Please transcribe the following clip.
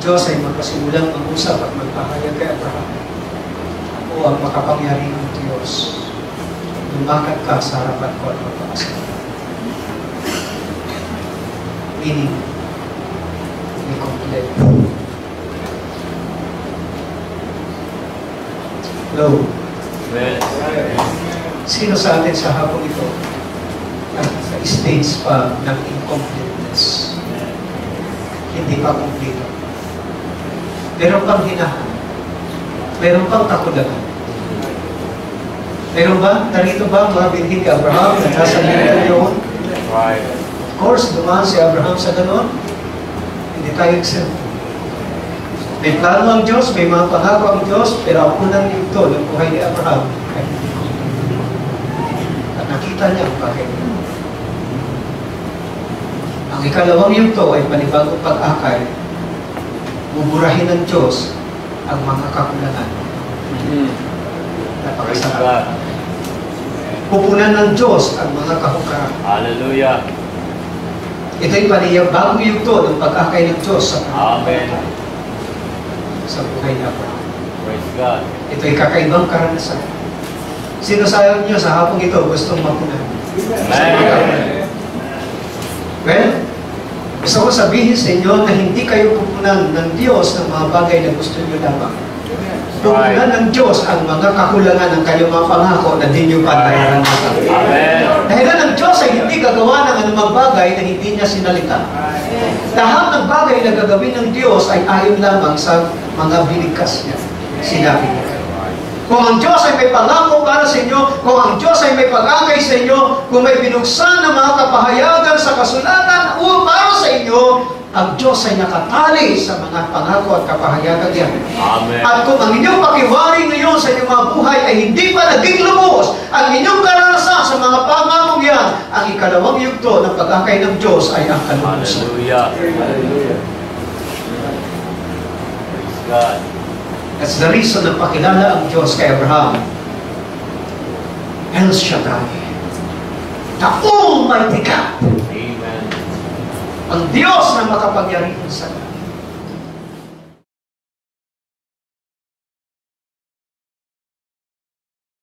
Diyos ay magkasimulang mag-usap at magpahayag kay Abraham. Ako ang makapangyarihang Diyos. Lumakad ka sa harapan ko at magpakasal. Meaning, be complete. Hello. Sino sa atin sa hapon ito at sa stage pa ng incompleteness? Hindi pa kumplito. Meron pang hinahanap. Meron pang kakulangan. Meron ba? Narito ba ang mga binhi ni Abraham na nasa linya yun? Of course, dumaan si Abraham sa ganon. Hindi tayo exempt. May plano ang Diyos, may mga pangako ang Diyos, pero ang unang yugto ng buhay ni Abraham ay hindi kumplito. At nakita niya ang bakit. Ang ikalawang yugto ay panibagong pag-akay. Buburahin ng Diyos ang mga kakulangan. Napakasarap. Pupunan ng Diyos ang mga kahukaran. Hallelujah. Ito'y panibagong yugto ng pag-akay ng Diyos sa Amen. Sa buhay ni Abraham. Praise God. Ito'y kakaibang karanasan. Sino sa inyo sa hapong ito gustong mapunan? Amen. Well, gusto ko sabihin sa inyo na hindi kayo pupunan ng Diyos ng mga bagay na gusto niyo lamang. Pupunan ng Diyos ang mga kakulangan ng kanyang mga pangako na di niyo pa nararanasan. Amen. Dahil ang Diyos ay hindi gagawa ng anumang bagay na hindi niya sinalita. Lahat ng bagay na gagawin ng Diyos ay ayon lamang sa mga binigkas niya. Sinabi niya. Kung ang Diyos ay may pangako para sa inyo, kung ang Diyos ay may pag-akay sa inyo, kung may binuksan ng mga kapahayagan sa kasulatan para sa inyo, ang Diyos ay nakatali sa mga pangako at kapahayagan niya. Amen. At kung ang inyong pakiwari ngayon sa inyong mga buhay ay hindi pa naging lubos, ang inyong karanasan sa mga pangakong yan, ang ikalawang yugto ng pag-akay ng Diyos ay ang kalubusan. Hallelujah. Hallelujah. Praise God. That's the reason na pakilala ang Diyos kay Abraham. El Shaddai, the Almighty God. Amen. Ang Diyos na makapangyarihan sa